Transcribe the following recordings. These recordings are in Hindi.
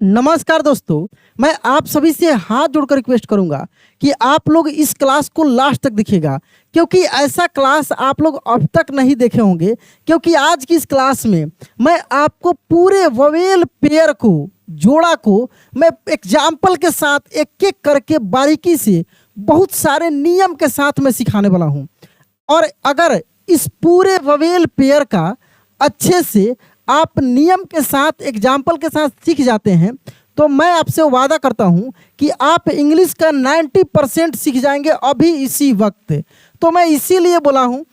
नमस्कार दोस्तों। मैं आप सभी से हाथ जोड़कर रिक्वेस्ट करूंगा कि आप लोग इस क्लास को लास्ट तक देखिएगा, क्योंकि ऐसा क्लास आप लोग अब तक नहीं देखे होंगे। क्योंकि आज की इस क्लास में मैं आपको पूरे वोवेल पेयर को, जोड़ा को मैं एग्जाम्पल के साथ एक एक करके बारीकी से बहुत सारे नियम के साथ मैं सिखाने वाला हूं। और अगर इस पूरे वोवेल पेयर का अच्छे से आप नियम के साथ, एग्जाम्पल के साथ सीख जाते हैं तो मैं आपसे वादा करता हूं कि आप इंग्लिश का 90% सीख जाएंगे अभी इसी वक्त। तो मैं इसीलिए बोला हूं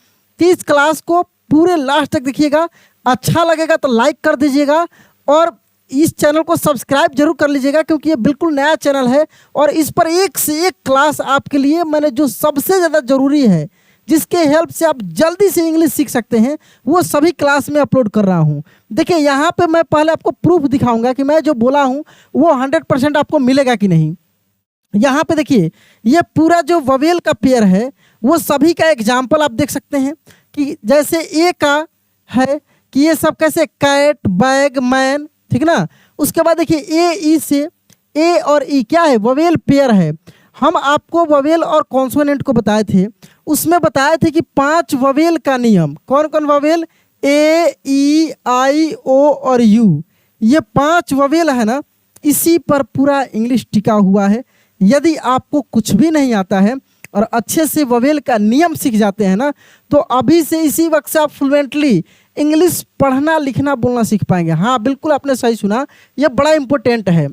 कि इस क्लास को पूरे लास्ट तक देखिएगा। अच्छा लगेगा तो लाइक कर दीजिएगा और इस चैनल को सब्सक्राइब जरूर कर लीजिएगा, क्योंकि ये बिल्कुल नया चैनल है और इस पर एक से एक क्लास आपके लिए मैंने जो सबसे ज़्यादा ज़रूरी है, जिसके हेल्प से आप जल्दी से इंग्लिश सीख सकते हैं, वो सभी क्लास में अपलोड कर रहा हूँ। देखिए यहाँ पे मैं पहले आपको प्रूफ दिखाऊंगा कि मैं जो बोला हूँ वो 100% आपको मिलेगा कि नहीं। यहाँ पे देखिए ये पूरा जो वोवेल का पेयर है वो सभी का एग्जाम्पल आप देख सकते हैं कि जैसे ए का है कि ये सब कैसे कैट, बैग, मैन, ठीक ना। उसके बाद देखिए ए ई से, ए और ई क्या है, वोवेल पेयर है। हम आपको वोवेल और कॉन्सोनेंट को बताए थे, उसमें बताए थे कि 5 वोवेल का नियम। कौन कौन वोवेल? ए, ई, आई, ओ और यू। ये 5 वोवेल है ना, इसी पर पूरा इंग्लिश टिका हुआ है। यदि आपको कुछ भी नहीं आता है और अच्छे से वोवेल का नियम सीख जाते हैं ना, तो अभी से इसी वक्त से आप फ्लुएंटली इंग्लिश पढ़ना, लिखना, बोलना सीख पाएंगे। हाँ बिल्कुल आपने सही सुना, यह बड़ा इंपॉर्टेंट है।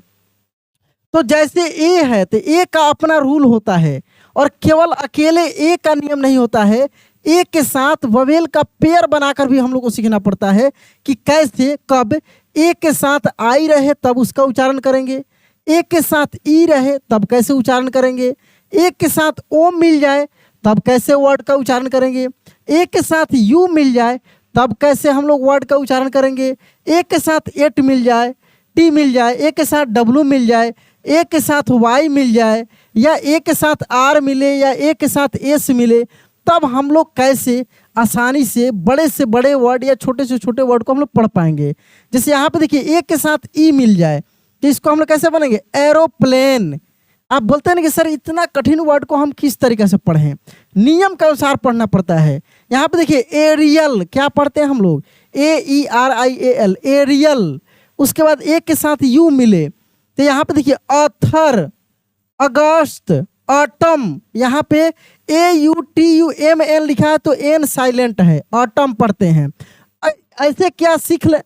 तो जैसे ए है तो ए का अपना रूल होता है और केवल अकेले ए का नियम नहीं होता है, ए के साथ वोवेल का पेयर बनाकर भी हम लोग को सीखना पड़ता है कि कैसे, कब ए के साथ आई रहे तब उसका उच्चारण करेंगे, ए के साथ ई रहे तब कैसे उच्चारण करेंगे, ए के साथ ओ मिल जाए तब कैसे वर्ड का उच्चारण करेंगे, ए के साथ यू मिल जाए तब कैसे हम लोग वर्ड का उच्चारण करेंगे, ए के साथ एट मिल जाए, टी मिल जाए, ए के साथ डब्लू मिल जाए, ए के साथ वाई मिल जाए, या ए के साथ आर मिले, या ए के साथ एस मिले, तब हम लोग कैसे आसानी से बड़े वर्ड या छोटे से छोटे वर्ड को हम लोग पढ़ पाएंगे। जैसे यहाँ पे देखिए ए के साथ ई मिल जाए तो इसको हम लोग कैसे बनेंगे? एरोप्लेन। आप बोलते हैं ना कि सर इतना कठिन वर्ड को हम किस तरीके से पढ़ें? नियम के अनुसार पढ़ना पड़ता है। यहाँ पे देखिए एरियल, क्या पढ़ते हैं हम लोग? AERIAL, aerial. उसके बाद ए के साथ यू मिले तो यहाँ पे देखिए ऑथर, अगस्त, ऑटम। यहाँ पे AUTUMN लिखा है तो एन साइलेंट है, ऑटम पढ़ते हैं। ऐसे क्या सीख ले,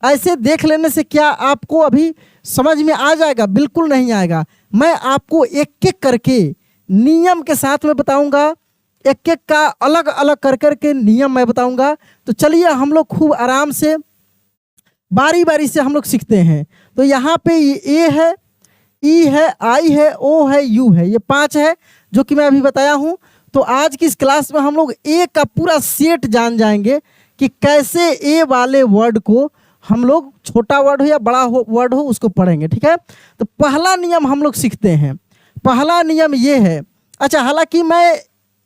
ऐसे देख लेने से क्या आपको अभी समझ में आ जाएगा? बिल्कुल नहीं आएगा। मैं आपको एक एक करके नियम के साथ में बताऊंगा, एक एक का अलग अलग कर करके नियम मैं बताऊंगा। तो चलिए हम लोग खूब आराम से बारी बारी से हम लोग सीखते हैं। तो यहाँ पे ए है, ई है, आई है, ओ है, यू है, ये 5 है जो कि मैं अभी बताया हूँ। तो आज की इस क्लास में हम लोग ए का पूरा सेट जान जाएंगे कि कैसे ए वाले वर्ड को हम लोग, छोटा वर्ड हो या बड़ा वर्ड हो, उसको पढ़ेंगे। ठीक है, तो पहला नियम हम लोग सीखते हैं। पहला नियम ये है, अच्छा हालांकि मैं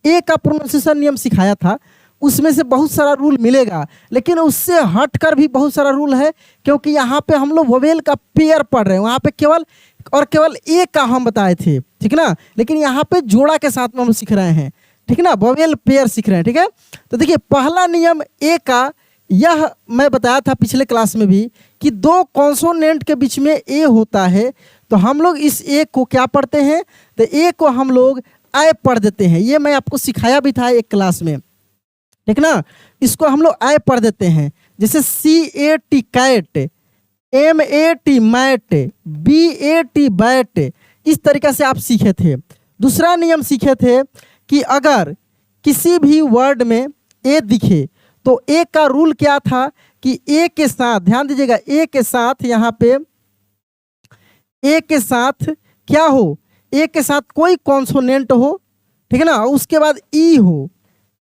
ए का प्रोनाउंसिएशन नियम सिखाया था, उसमें से बहुत सारा रूल मिलेगा, लेकिन उससे हटकर भी बहुत सारा रूल है, क्योंकि यहाँ पे हम लोग वोवेल का पेयर पढ़ रहे हैं। वहाँ पे केवल और केवल ए का हम बताए थे, ठीक ना, लेकिन यहाँ पे जोड़ा के साथ में हम सीख रहे हैं, ठीक ना, वोवेल पेयर सीख रहे हैं। ठीक है, तो देखिए पहला नियम ए का, यह मैं बताया था पिछले क्लास में भी कि 2 कॉन्सोनेंट के बीच में ए होता है, तो हम लोग इस ए को क्या पढ़ते हैं? तो ए को हम लोग आई पढ़ देते हैं। ये मैं आपको सिखाया भी था एक क्लास में, ठीक ना। इसको हम लोग आई पढ़ देते हैं, जैसे CAT cat, MAT mat, BAT bat, इस तरीक़े से आप सीखे थे। दूसरा नियम सीखे थे कि अगर किसी भी वर्ड में ए दिखे तो ए का रूल क्या था कि ए के साथ, ध्यान दीजिएगा, ए के साथ यहाँ पे ए के साथ क्या हो? ए के साथ कोई कॉन्सोनेंट हो, ठीक है ना, उसके बाद ई हो,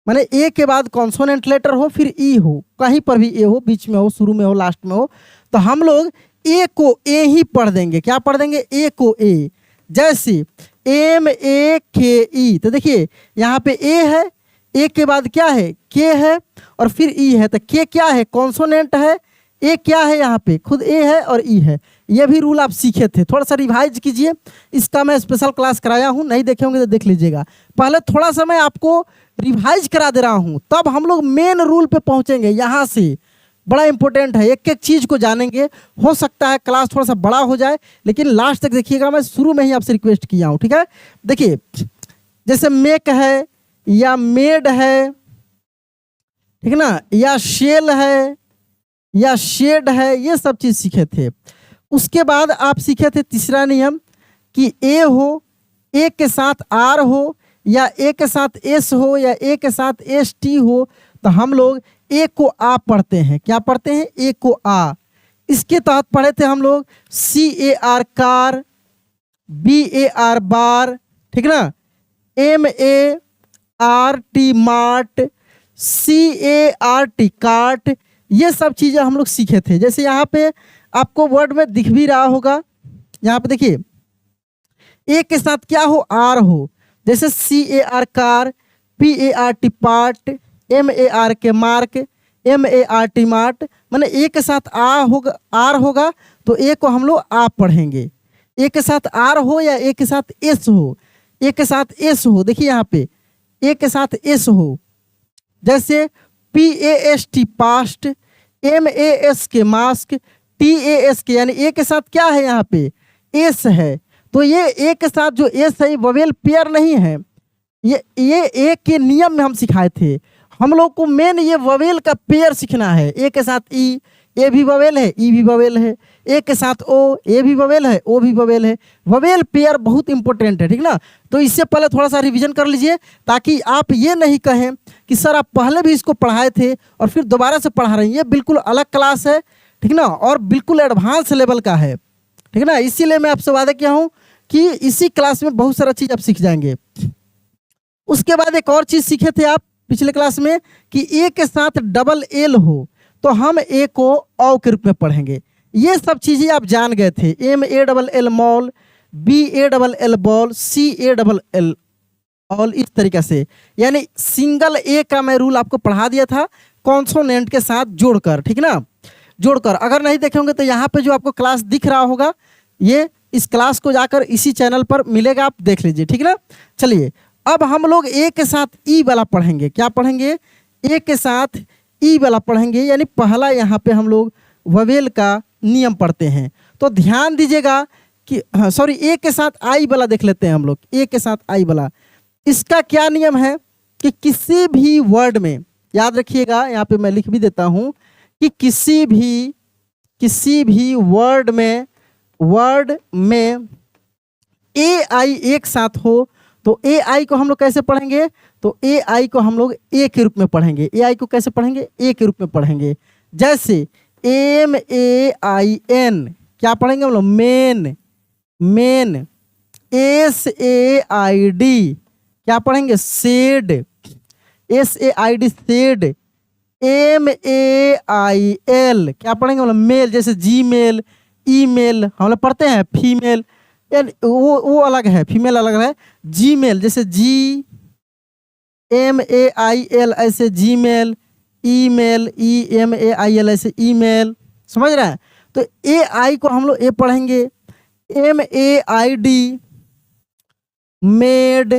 माने ए के बाद कॉन्सोनेंट लेटर हो, फिर ई हो, कहीं पर भी ए हो, बीच में हो, शुरू में हो, लास्ट में हो, तो हम लोग ए को ए ही पढ़ देंगे। क्या पढ़ देंगे? ए को ए। जैसे MAKE, तो देखिए यहाँ पे ए है, ए के बाद क्या है? के है, और फिर ई है। तो के क्या है? कॉन्सोनेंट है, ए क्या है यहाँ पे, खुद ए है और ई है। ये भी रूल आप सीखे थे, थोड़ा सा रिवाइज कीजिए। इसका मैं स्पेशल क्लास कराया हूँ, नहीं देखे होंगे तो देख लीजिएगा। पहले थोड़ा सा मैं आपको रिवाइज करा दे रहा हूँ, तब हम लोग मेन रूल पे पहुँचेंगे। यहाँ से बड़ा इंपॉर्टेंट है, एक एक चीज़ को जानेंगे। हो सकता है क्लास थोड़ा सा बड़ा हो जाए, लेकिन लास्ट तक देखिएगा। मैं शुरू में ही आपसे रिक्वेस्ट किया हूँ, ठीक है। देखिए जैसे मेक है या मेड है, ठीक है ना, या शेल है या शेड है, ये सब चीज़ सीखे थे। उसके बाद आप सीखे थे तीसरा नियम कि ए हो, ए के साथ आर हो, या ए के साथ एस हो, या ए के साथ एस टी हो, तो हम लोग ए को आ पढ़ते हैं। क्या पढ़ते हैं? ए को आ। इसके तहत पढ़े थे हम लोग C A R car, B A R bar, ठीक ना, M A R T mart, C A R T cart, ये सब चीज़ें हम लोग सीखे थे। जैसे यहाँ पे आपको वर्ड में दिख भी रहा होगा, यहाँ पे देखिए ए के साथ क्या हो, आर हो, जैसे C A R car, P A R T part, M A R K mark, M A R T mart, माने ए के साथ आ होगा, आर होगा तो ए को हम लोग आ पढ़ेंगे। ए के साथ आर हो या ए के साथ एस हो, ए के साथ एस हो, देखिए यहाँ पे ए के साथ एस हो, जैसे P A S T past, M A S K mask, T A S K, यानी ए के साथ क्या है यहाँ पे, एस है। तो ये ए के साथ जो एस है ववेल पेयर नहीं है, ये ए के नियम में हम सिखाए थे। हम लोग को मेन ये ववेल का पेयर सीखना है। ए के साथ ई, ए भी ववेल है, ई भी ववेल है। ए के साथ ओ, ए भी ववेल है, ओ भी ववेल है। ववेल पेयर बहुत इंपॉर्टेंट है, ठीक ना। तो इससे पहले थोड़ा सा रिवीजन कर लीजिए, ताकि आप ये नहीं कहें कि सर आप पहले भी इसको पढ़ाए थे और फिर दोबारा से पढ़ा रहे हैं। ये बिल्कुल अलग क्लास है, ठीक ना, और बिल्कुल एडवांस लेवल का है, ठीक ना। इसीलिए मैं आपसे वादा किया हूँ कि इसी क्लास में बहुत सारा चीज़ आप सीख जाएंगे। उसके बाद एक और चीज़ सीखे थे आप पिछले क्लास में कि ए के साथ डबल एल हो तो हम ए को औ के रूप में पढ़ेंगे। ये सब चीज़ें आप जान गए थे। M A double L mall, B A double L ball, C A double L all, इस तरीके से। यानी सिंगल ए का मैं रूल आपको पढ़ा दिया था कॉन्सोनेंट के साथ जोड़कर, ठीक ना, जोड़कर। अगर नहीं देखे होंगे तो यहाँ पे जो आपको क्लास दिख रहा होगा, ये इस क्लास को जाकर इसी चैनल पर मिलेगा, आप देख लीजिए, ठीक ना। चलिए अब हम लोग ए के साथ ई वाला पढ़ेंगे। क्या पढ़ेंगे? ए के साथ ई वाला पढ़ेंगे। यानी पहला यहाँ पे हम लोग ववेल का नियम पढ़ते हैं। तो ध्यान दीजिएगा कि सॉरी, ए के साथ आई वाला देख लेते हैं हम लोग। ए के साथ आई वाला, इसका क्या नियम है कि किसी भी वर्ड में, याद रखिएगा यहाँ पे मैं लिख भी देता हूँ कि किसी भी वर्ड में ए आई एक साथ हो तो ए आई को हम लोग कैसे पढ़ेंगे? तो ए आई को हम लोग ए के रूप में पढ़ेंगे। ए आई को कैसे पढ़ेंगे? ए के रूप में पढ़ेंगे। जैसे एम ए आई एन, क्या पढ़ेंगे हम लोग? Main. S A I D, क्या पढ़ेंगे? Said, S A I D said. M A I L, क्या पढ़ेंगे हम लोग? मेल, जैसे जी मेल, ई मेल हम लोग पढ़ते हैं। फीमेल वो अलग है, फीमेल अलग है। जी मेल, जैसे G M A I L ऐसे Gmail, email E M A I L ऐसे ई मेल, समझ रहे हैं? तो ए आई को हम लोग ए पढ़ेंगे। M A I D made,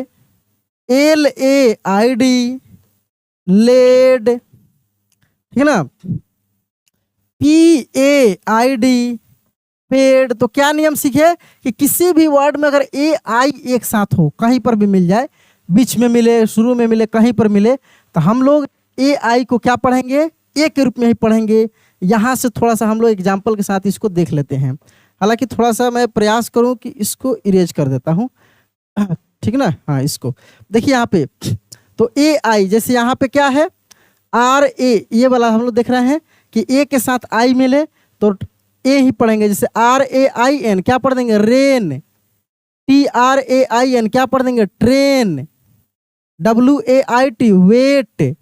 L A I D laid, ठीक है ना। पी ए आई डी पेड़। तो क्या नियम सीखे कि किसी भी वर्ड में अगर ए आई एक साथ हो, कहीं पर भी मिल जाए, बीच में मिले, शुरू में मिले, कहीं पर मिले, तो हम लोग ए आई को क्या पढ़ेंगे? ए के रूप में ही पढ़ेंगे। यहाँ से थोड़ा सा हम लोग एग्जाम्पल के साथ इसको देख लेते हैं। हालांकि थोड़ा सा मैं प्रयास करूँ कि इसको इरेज कर देता हूँ, ठीक ना। हाँ, इसको देखिए यहाँ पे। तो ए आई, जैसे यहाँ पे क्या है? आर ए, ये वाला हम लोग देख रहे हैं कि ए के साथ आई मिले तो ए ही पढ़ेंगे। जैसे आर ए आई एन, क्या पढ़ देंगे? Rain. T R A I N, क्या पढ़ देंगे? Train. W A I T, wait.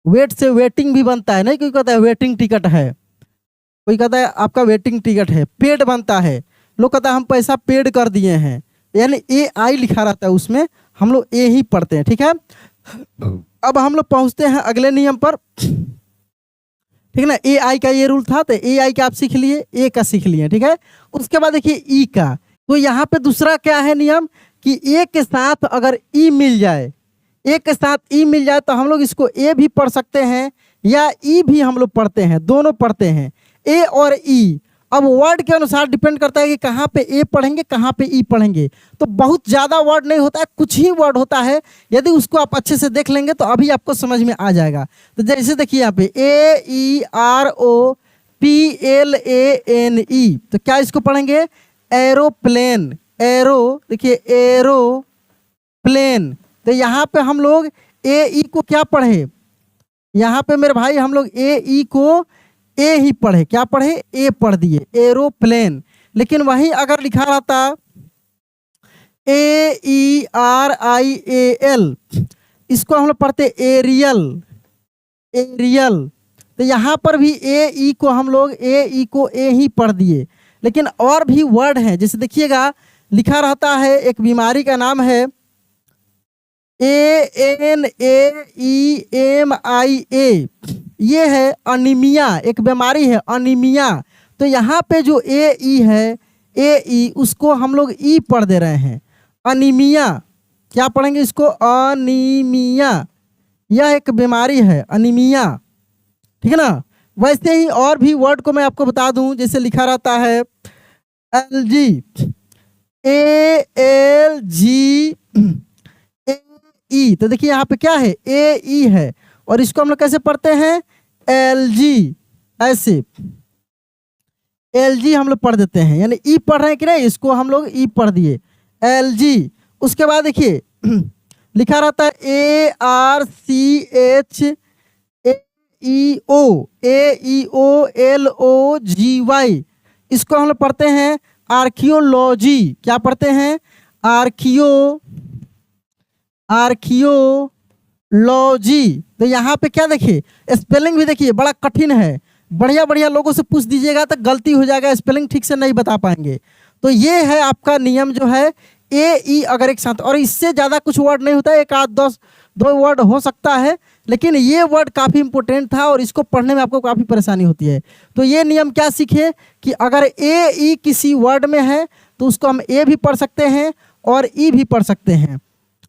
Wait से वेटिंग भी बनता है, नहीं कोई कहता है वेटिंग टिकट है, कोई कहता है आपका वेटिंग टिकट है। पेड बनता है, लोग कहता है हम पैसा पेड कर दिए हैं, यानी ए आई लिखा रहता है उसमें, हम लोग ए ही पढ़ते हैं, ठीक है। अब हम लोग पहुंचते हैं अगले नियम पर, ठीक ठीक है ना। ए आई का ये रूल था, तो ए आई का आप सीख लिए, ए का सीख लिए, ठीक है। उसके बाद देखिए ई का, तो यहाँ पे दूसरा क्या है नियम कि ए के साथ अगर ई मिल जाए, ए के साथ ई मिल जाए तो हम लोग इसको ए भी पढ़ सकते हैं या ई भी हम लोग पढ़ते हैं, दोनों पढ़ते हैं, ए और ई। अब वर्ड के अनुसार डिपेंड करता है कि कहाँ पे ए पढ़ेंगे, कहाँ पे ई पढ़ेंगे। तो बहुत ज़्यादा वर्ड नहीं होता है, कुछ ही वर्ड होता है। यदि उसको आप अच्छे से देख लेंगे तो अभी आपको समझ में आ जाएगा। तो जैसे देखिए यहाँ पे AEROPLANE, तो क्या इसको पढ़ेंगे? एरोप्लेन। एरो, देखिए एरोप्लेन। तो यहाँ पे हम लोग ए ई को क्या पढ़े? यहाँ पे मेरे भाई हम लोग ए ई को ए ही पढ़े, क्या पढ़े? ए पढ़ दिए, एरोप्लेन। लेकिन वहीं अगर लिखा रहता AERIAL, इसको हम लोग पढ़ते एरियल, एरियल। तो यहाँ पर भी ए ई को हम लोग ए ई को ए ही पढ़ दिए। लेकिन और भी वर्ड हैं, जैसे देखिएगा लिखा रहता है, एक बीमारी का नाम है ANAEMIA, ये है अनीमिया, एक बीमारी है अनीमिया। तो यहाँ पे जो ए ई है, ए ई, उसको हम लोग ई पढ़ दे रहे हैं, अनीमिया। क्या पढ़ेंगे इसको? अनीमिया। यह एक बीमारी है अनीमिया, ठीक है ना। वैसे ही और भी वर्ड को मैं आपको बता दूं, जैसे लिखा रहता है LG, ALG ई। तो देखिए यहाँ पे क्या है? ए ई है, और इसको हम लोग कैसे पढ़ते हैं? LG, ऐसे LG हम लोग पढ़ देते हैं, यानी ई पढ़ रहे हैं कि नहीं, इसको हम लोग ई पढ़ दिए, LG। उसके बाद देखिए लिखा रहता है ARCHAEOLOGY, इसको हम लोग पढ़ते हैं आर्कियोलॉजी। क्या पढ़ते हैं? आर्कियोलॉजी। तो यहाँ पे क्या देखिए, स्पेलिंग भी देखिए बड़ा कठिन है। बढ़िया बढ़िया लोगों से पूछ दीजिएगा तो गलती हो जाएगा, स्पेलिंग ठीक से नहीं बता पाएंगे। तो ये है आपका नियम जो है, ए ई अगर एक साथ, और इससे ज़्यादा कुछ वर्ड नहीं होता है, एक आध 10-2 वर्ड हो सकता है, लेकिन ये वर्ड काफ़ी इंपॉर्टेंट था और इसको पढ़ने में आपको काफ़ी परेशानी होती है। तो ये नियम क्या सीखे कि अगर ए ई किसी वर्ड में है तो उसको हम ए भी पढ़ सकते हैं और ई भी पढ़ सकते हैं।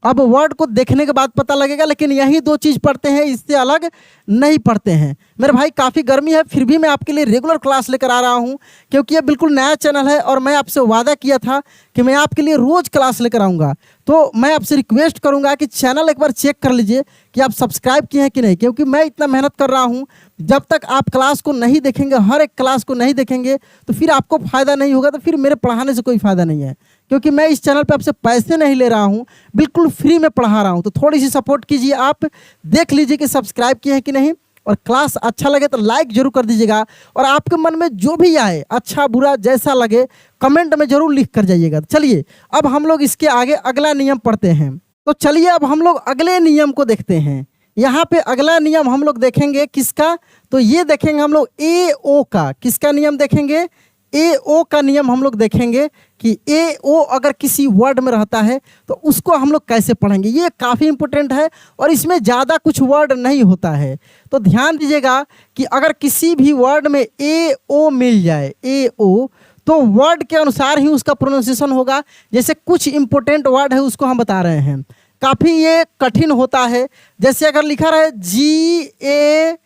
अब वर्ड को देखने के बाद पता लगेगा, लेकिन यही 2 चीज़ पढ़ते हैं, इससे अलग नहीं पढ़ते हैं। मेरे भाई काफ़ी गर्मी है, फिर भी मैं आपके लिए रेगुलर क्लास लेकर आ रहा हूं, क्योंकि ये बिल्कुल नया चैनल है और मैं आपसे वादा किया था कि मैं आपके लिए रोज़ क्लास लेकर आऊँगा। तो मैं आपसे रिक्वेस्ट करूँगा कि चैनल एक बार चेक कर लीजिए कि आप सब्सक्राइब किए हैं कि नहीं, क्योंकि मैं इतना मेहनत कर रहा हूँ। जब तक आप क्लास को नहीं देखेंगे, हर एक क्लास को नहीं देखेंगे, तो फिर आपको फ़ायदा नहीं होगा, तो फिर मेरे पढ़ाने से कोई फ़ायदा नहीं है। क्योंकि मैं इस चैनल पे आपसे पैसे नहीं ले रहा हूँ, बिल्कुल फ्री में पढ़ा रहा हूँ। तो थोड़ी सी सपोर्ट कीजिए, आप देख लीजिए कि सब्सक्राइब किए हैं कि नहीं, और क्लास अच्छा लगे तो लाइक जरूर कर दीजिएगा। और आपके मन में जो भी आए, अच्छा बुरा जैसा लगे, कमेंट में जरूर लिख कर जाइएगा। चलिए अब हम लोग इसके आगे अगला नियम पढ़ते हैं। तो चलिए अब हम लोग अगले नियम को देखते हैं। यहाँ पे अगला नियम हम लोग देखेंगे किसका? तो ये देखेंगे हम लोग ए ओ का। किसका नियम देखेंगे? ए ओ का नियम हम लोग देखेंगे कि ए ओ अगर किसी वर्ड में रहता है तो उसको हम लोग कैसे पढ़ेंगे। ये काफ़ी इंपॉर्टेंट है और इसमें ज़्यादा कुछ वर्ड नहीं होता है। तो ध्यान दीजिएगा कि अगर किसी भी वर्ड में ए ओ मिल जाए, ए ओ, तो वर्ड के अनुसार ही उसका प्रोनाउंसिएशन होगा। जैसे कुछ इंपॉर्टेंट वर्ड है उसको हम बता रहे हैं, काफ़ी ये कठिन होता है। जैसे अगर लिखा रहे GAOL,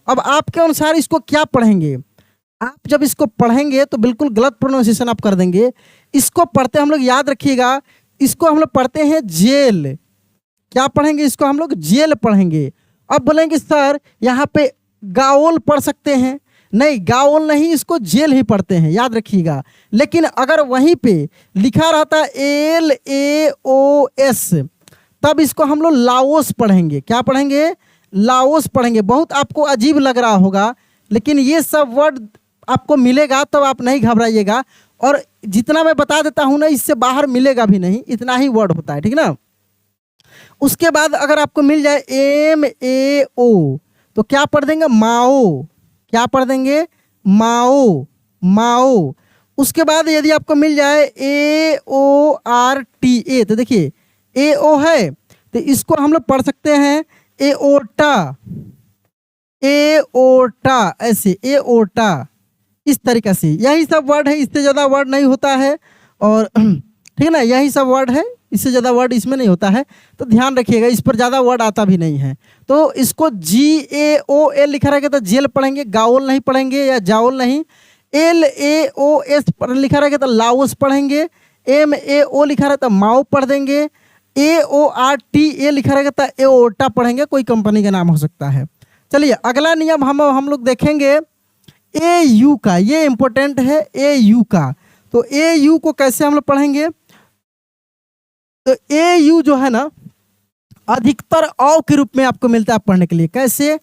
अब आपके अनुसार इसको क्या पढ़ेंगे? आप जब इसको पढ़ेंगे तो बिल्कुल गलत प्रोनाउंसिएशन आप कर देंगे। इसको पढ़ते हम लोग, याद रखिएगा, इसको हम लोग पढ़ते हैं जेल। क्या पढ़ेंगे? इसको हम लोग जेल पढ़ेंगे। अब बोलेंगे सर यहाँ पे गाओल पढ़ सकते हैं, नहीं गाओल नहीं, इसको जेल ही पढ़ते हैं, याद रखिएगा। लेकिन अगर वहीं पे लिखा रहता LAOS, तब इसको हम लोग लाओस पढ़ेंगे। क्या पढ़ेंगे? लाओस पढ़ेंगे। बहुत आपको अजीब लग रहा होगा, लेकिन ये सब वर्ड आपको मिलेगा तो आप नहीं घबराइएगा। और जितना मैं बता देता हूँ ना, इससे बाहर मिलेगा भी नहीं, इतना ही वर्ड होता है, ठीक ना। उसके बाद अगर आपको मिल जाए MAO, तो क्या पढ़ देंगे? माओ। क्या पढ़ देंगे? माओ, माओ। उसके बाद यदि आपको मिल जाए AORTA, तो देखिए AO है तो इसको हम लोग पढ़ सकते हैं एओर्टा। एओर्टा, ऐसे एओर्टा, इस तरीक़ा से। यही सब वर्ड है, इससे ज़्यादा वर्ड नहीं होता है। और ठीक है ना, यही सब वर्ड है, इससे ज़्यादा वर्ड इसमें नहीं होता है, तो ध्यान रखिएगा, इस पर ज़्यादा वर्ड आता भी नहीं है। तो इसको GAOL लिखा रहेगा तो जेल पढ़ेंगे, गाओल नहीं पढ़ेंगे, या जाओल नहीं। LAOS लिखा रहेगा तो लाओस पढ़ेंगे। MAO लिखा रहता तो माओ पढ़ देंगे। AORTA लिखा रहेगा तो एओर्टा पढ़ेंगे, कोई कंपनी का नाम हो सकता है। चलिए अगला नियम हम लोग देखेंगे AU का, ये इंपॉर्टेंट है AU का। तो AU को कैसे हम लोग पढ़ेंगे? तो AU जो है ना, अधिकतर औ के रूप में आपको मिलता है पढ़ने के लिए। कैसे?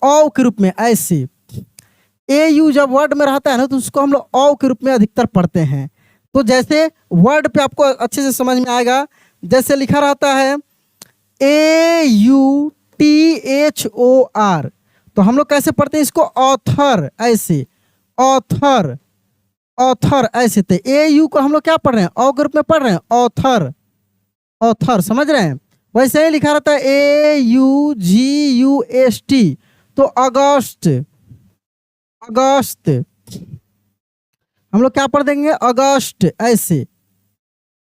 औ के रूप में, ऐसे। AU जब वर्ड में रहता है ना, तो उसको हम लोग औ के रूप में अधिकतर पढ़ते हैं। तो जैसे वर्ड पे आपको अच्छे से समझ में आएगा, जैसे लिखा रहता है AUTHOR, तो हम लोग कैसे पढ़ते हैं इसको? ऑथर, ऐसे, ऑथर, ऑथर, ऐसे। तो AU को हम लोग क्या पढ़ रहे हैं? औ के रूप में पढ़ रहे हैं, ऑथर, ऑथर, समझ रहे हैं? वैसे ही लिखा रहता है AUGUST, तो अगस्त, अगस्त, हम लोग क्या पढ़ देंगे? अगस्त, ऐसे,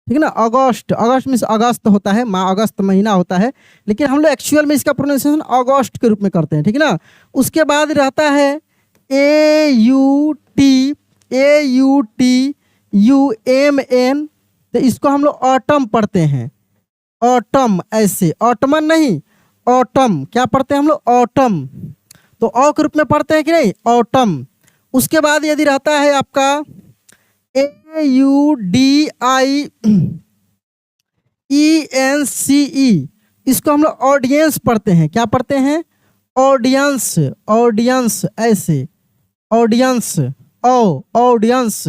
ठीक है ना। अगस्त, अगस्त मीन्स अगस्त होता है, माह अगस्त महीना होता है, लेकिन हम लोग एक्चुअल में इसका प्रोनाउंसिएशन अगस्त के रूप में करते हैं, ठीक है ना। उसके बाद रहता है AUTUMN, तो इसको हम लोग ऑटम पढ़ते हैं, ऑटम, ऐसे, ऑटमन नहीं, ऑटम, क्या पढ़ते हैं हम लोग? ऑटम। तो औ के रूप में पढ़ते हैं कि नहीं? ऑटम। उसके बाद यदि रहता है आपका AUDIENCE, इसको हम लोग ऑडियंस पढ़ते हैं। क्या पढ़ते हैं? ऑडियंस, ऑडियंस, ऐसे, ऑडियंस, ऑडियंस।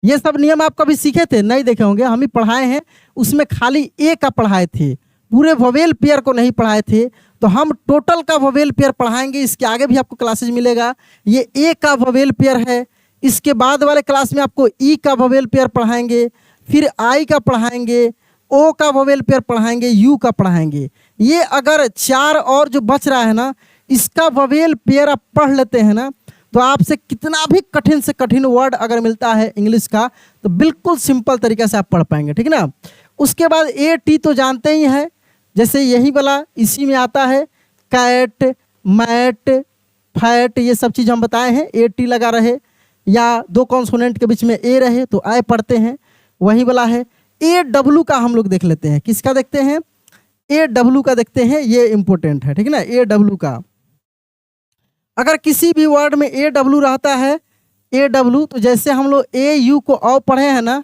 ये सब नियम आप कभी सीखे थे? नहीं देखे होंगे, हम ही पढ़ाए हैं। उसमें खाली ए का पढ़ाए थे, पूरे वोवेल पेयर को नहीं पढ़ाए थे। तो हम टोटल का वोवेल पेयर पढ़ाएंगे, इसके आगे भी आपको क्लासेज मिलेगा। ये ए का वोवेल पेयर है, इसके बाद वाले क्लास में आपको ई का वोवेल पेयर पढ़ाएंगे, फिर आई का पढ़ाएंगे, ओ का वोवेल पेयर पढ़ाएंगे, यू का पढ़ाएंगे। ये अगर 4 और जो बच रहा है ना, इसका वोवेल पेयर आप पढ़ लेते हैं ना, तो आपसे कितना भी कठिन से कठिन वर्ड अगर मिलता है इंग्लिश का, तो बिल्कुल सिंपल तरीके से आप पढ़ पाएंगे, ठीक है ना। उसके बाद AT तो जानते ही हैं, जैसे यही वाला इसी में आता है, कैट, मैट, फैट, ये सब चीज़ हम बताए हैं। AT लगा रहे या 2 कॉन्सोनेंट के बीच में ए रहे तो आय पढ़ते हैं, वही वाला है। AW का हम लोग देख लेते हैं, किसका देखते हैं? AW का देखते हैं, ये इंपॉर्टेंट है, ठीक है ना। AW का, अगर किसी भी वर्ड में AW रहता है, AW, तो जैसे हम लोग AU को औ पढ़े हैं ना,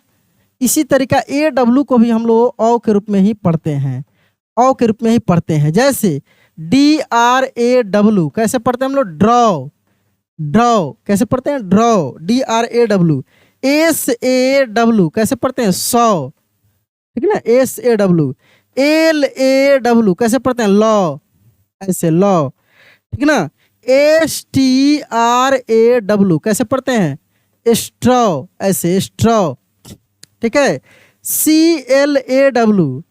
इसी तरीका AW को भी हम लोग औ के रूप में ही पढ़ते हैं, औ के रूप में ही पढ़ते हैं। जैसे DRAW कैसे पढ़ते हैं हम लोग? ड्रॉ, ड्रॉ कैसे पढ़ते हैं? Draw, DRAW। SAW कैसे पढ़ते हैं? सौ, ठीक है ना, SAW। LAW कैसे पढ़ते हैं? लॉ, ऐसे, लॉ, ठीक है ना। STRAW कैसे पढ़ते हैं? स्ट्रॉ, ऐसे, स्ट्रॉ, ठीक है। CLAW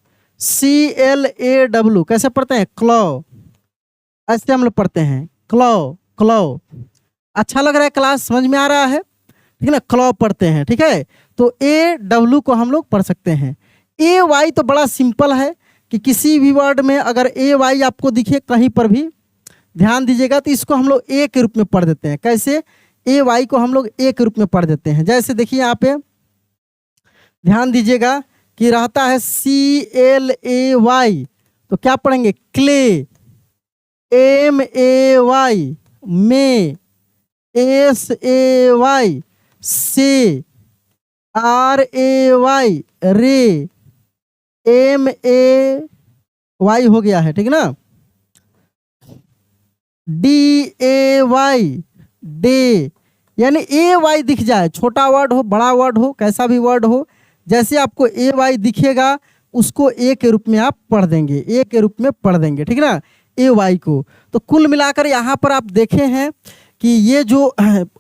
कैसे पढ़ते हैं? क्लॉ, ऐसे हम लोग पढ़ते हैं, क्लॉ, क्लॉ। अच्छा लग रहा है? क्लास समझ में आ रहा है? ठीक है ना, क्लॉ पढ़ते हैं, ठीक है। तो AW को हम लोग पढ़ सकते हैं। AY तो बड़ा सिंपल है कि किसी भी वर्ड में अगर AY आपको दिखे कहीं पर भी, ध्यान दीजिएगा, तो इसको हम लोग ए के रूप में पढ़ देते हैं। कैसे? AY को हम लोग ए के रूप में पढ़ देते हैं। जैसे देखिए यहाँ पे ध्यान दीजिएगा कि रहता है CLAY, तो क्या पढ़ेंगे? क्ले, MAY, में, SAY, से, RAY, रे, MAY हो गया है, ठीक है ना। DAY, डे, यानी AY दिख जाए, छोटा वर्ड हो, बड़ा वर्ड हो, कैसा भी वर्ड हो, जैसे आपको AY दिखेगा उसको ए के रूप में आप पढ़ देंगे, ए के रूप में पढ़ देंगे, ठीक है ना, AY को। तो कुल मिलाकर यहाँ पर आप देखे हैं कि ये जो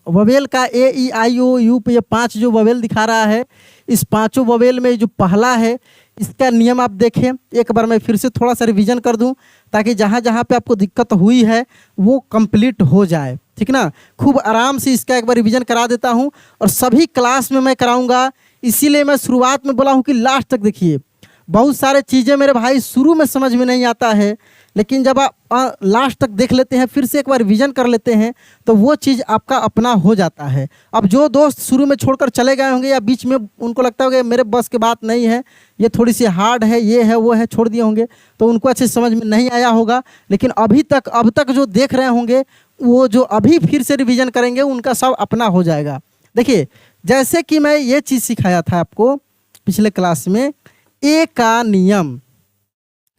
ववेल का AEIOU पे ये 5 जो ववेल दिखा रहा है, इस 5 ववेल में जो पहला है इसका नियम आप देखें। एक बार मैं फिर से थोड़ा सा रिवीजन कर दूं ताकि जहाँ जहाँ पे आपको दिक्कत हुई है वो कंप्लीट हो जाए, ठीक ना। खूब आराम से इसका एक बार रिवीजन करा देता हूं और सभी क्लास में मैं कराऊंगा, इसीलिए मैं शुरुआत में बोला हूं कि लास्ट तक देखिए। बहुत सारे चीज़ें मेरे भाई शुरू में समझ में नहीं आता है, लेकिन जब आप लास्ट तक देख लेते हैं, फिर से एक बार रिवीजन कर लेते हैं, तो वो चीज़ आपका अपना हो जाता है। अब जो दोस्त शुरू में छोड़कर चले गए होंगे या बीच में उनको लगता होगा मेरे बस की बात नहीं है, ये थोड़ी सी हार्ड है, ये है वो है, छोड़ दिए होंगे, तो उनको अच्छे समझ में नहीं आया होगा। लेकिन अब तक जो देख रहे होंगे, वो जो अभी फिर से रिवीजन करेंगे उनका सब अपना हो जाएगा। देखिए, जैसे कि मैं ये चीज़ सिखाया था आपको पिछले क्लास में, ए का नियम,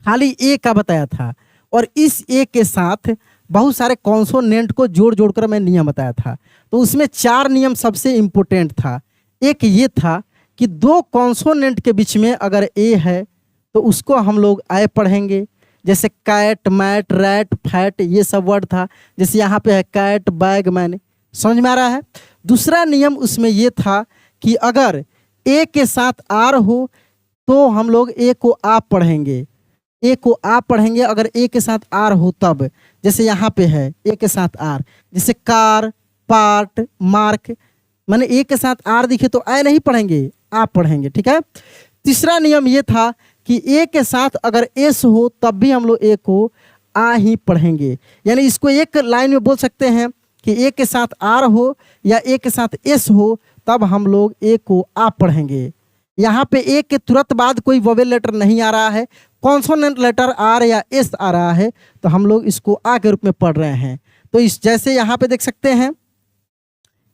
खाली ए का बताया था, और इस ए के साथ बहुत सारे कॉन्सोनेंट को जोड़ जोड़कर मैं नियम बताया था। तो उसमें 4 नियम सबसे इम्पोर्टेंट था। एक ये था कि 2 कॉन्सोनेंट के बीच में अगर ए है तो उसको हम लोग आए पढ़ेंगे, जैसे कैट, मैट, रैट, फैट, ये सब वर्ड था। जैसे यहाँ पे है कैट, बैग, मैन, समझ में आ रहा है। दूसरा नियम उसमें ये था कि अगर ए के साथ आर हो तो हम लोग ए को आप पढ़ेंगे, ए को आप पढ़ेंगे अगर ए के साथ आर हो तब। जैसे यहाँ पे है ए के साथ आर, जैसे कार, पार्ट, मार्क, माने ए के साथ आर दिखे तो आई नहीं पढ़ेंगे, आप पढ़ेंगे, ठीक है। तीसरा नियम ये था कि ए के साथ अगर एस हो तब भी हम लोग ए को आ ही पढ़ेंगे। यानी इसको एक लाइन में बोल सकते हैं कि ए के साथ आर हो या ए के साथ एस हो तब हम लोग ए को आप पढ़ेंगे। यहाँ पे ए के तुरंत बाद कोई वोवेल लेटर नहीं आ रहा है, कॉन्सोनेंट लेटर आर या एस आ रहा है, तो हम लोग इसको आ के रूप में पढ़ रहे हैं। तो इस जैसे यहाँ पे देख सकते हैं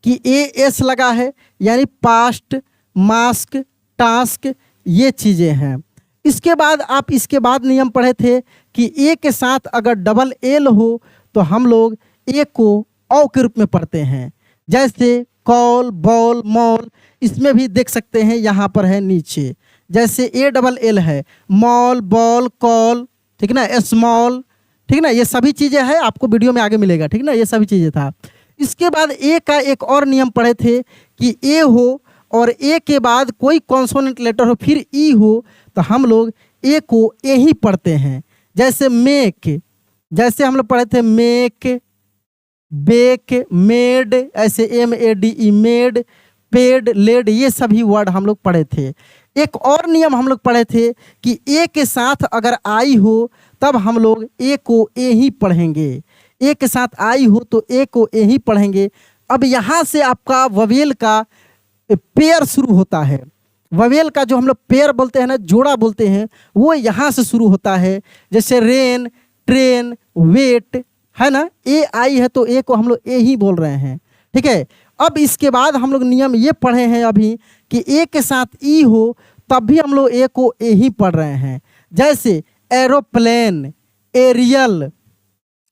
कि ए एस लगा है, यानी पास्ट, मास्क, टास्क, ये चीज़ें हैं। इसके बाद आप इसके बाद नियम पढ़े थे कि ए के साथ अगर डबल एल हो तो हम लोग ए को औ के रूप में पढ़ते हैं, जैसे कॉल, बॉल, मॉल। इसमें भी देख सकते हैं यहाँ पर है नीचे, जैसे ए डबल एल है, मॉल, बॉल, कॉल, ठीक ना, स्मॉल, ठीक ना, ये सभी चीज़ें हैं, आपको वीडियो में आगे मिलेगा, ठीक ना, ये सभी चीज़ें था। इसके बाद ए का एक और नियम पढ़े थे कि ए हो और ए के बाद कोई कॉन्सोनेंट लेटर हो फिर ई हो तो हम लोग ए को ए ही पढ़ते हैं। जैसे मेक, जैसे हम लोग पढ़े थे मेक, बेक, मेड, ऐसे MEADE, मेड, पेड, लेड, ये सभी वर्ड हम लोग पढ़े थे। एक और नियम हम लोग पढ़े थे कि ए के साथ अगर आई हो तब हम लोग ए को ए ही पढ़ेंगे, ए के साथ आई हो तो ए को ए ही पढ़ेंगे। अब यहाँ से आपका ववेल का पेयर शुरू होता है। ववेल का जो हम लोग पेयर बोलते हैं ना, जोड़ा बोलते हैं, वो यहाँ से शुरू होता है। जैसे रेन, ट्रेन, वेट, है ना, ए आई है तो ए को हम लोग ए ही बोल रहे हैं, ठीक है। अब इसके बाद हम लोग नियम ये पढ़े हैं अभी कि ए के साथ ई हो तब भी हम लोग ए को ए ही पढ़ रहे हैं। जैसे एरोप्लेन, एरियल।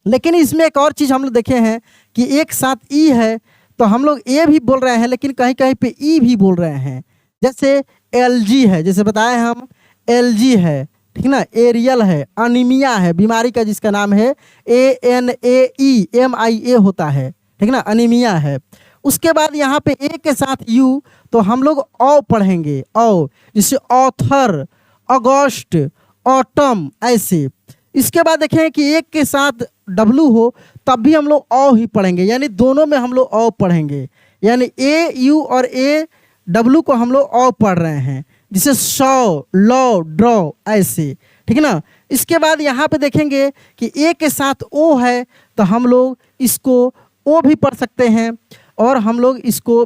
लेकिन इसमें एक और चीज़ हम लोग देखे हैं कि एक साथ ई है तो हम लोग ए भी बोल रहे हैं, लेकिन कहीं कहीं पे ई भी बोल रहे हैं। जैसे LG है, जैसे बताए हम LG है, ठीक ना, एरियल है, अनीमिया है, बीमारी का जिसका नाम है ANAEMIA होता है, ठीक ना, अनीमिया है। उसके बाद यहाँ पे ए के साथ यू तो हम लोग औ पढ़ेंगे, औ, जैसे ऑथर, अगस्त, ऑटम, ऐसे। इसके बाद देखें कि एक के साथ डब्लू हो तब भी हम लोग औ ही पढ़ेंगे, यानी दोनों में हम लोग औ पढ़ेंगे, यानी AU और AW को हम लोग औ पढ़ रहे हैं, जिसे सौ, लॉ, ड्रॉ, ऐसे, ठीक है ना। इसके बाद यहाँ पे देखेंगे कि ए के साथ ओ है तो हम लोग इसको ओ भी पढ़ सकते हैं और हम लोग इसको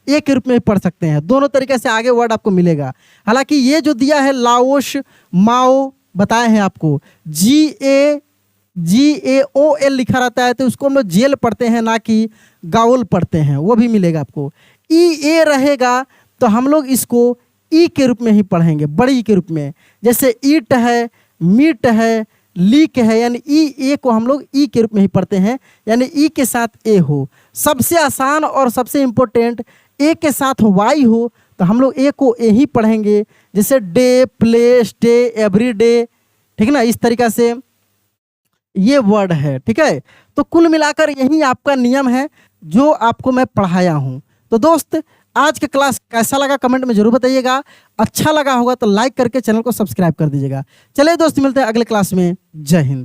ए के रूप में भी पढ़ सकते हैं। दोनों तरीके से आगे वर्ड आपको मिलेगा। हालांकि ये जो दिया है लाओश, माओ बताए हैं आपको, GAOL लिखा रहता है तो उसको हम लोग जेल पढ़ते हैं, ना कि गाओल पढ़ते हैं, वो भी मिलेगा आपको। EA रहेगा तो हम लोग इसको ई के रूप में ही पढ़ेंगे, बड़ी के रूप में। जैसे ईट है, मीट है, लीक है, यानी ए को हम लोग ई के रूप में ही पढ़ते हैं, यानी ई के साथ ए हो। सबसे आसान और सबसे इम्पोर्टेंट, ए के साथ वाई हो तो हम लोग ए को ए ही पढ़ेंगे। जैसे डे, प्ले, स्टे, एवरीडे, ठीक है ना, इस तरीक़ा से ये वर्ड है, ठीक है। तो कुल मिलाकर यही आपका नियम है जो आपको मैं पढ़ाया हूँ। तो दोस्त आज का क्लास कैसा लगा कमेंट में जरूर बताइएगा। अच्छा लगा होगा तो लाइक करके चैनल को सब्सक्राइब कर दीजिएगा। चलिए दोस्त, मिलते हैं अगले क्लास में। जय हिंद।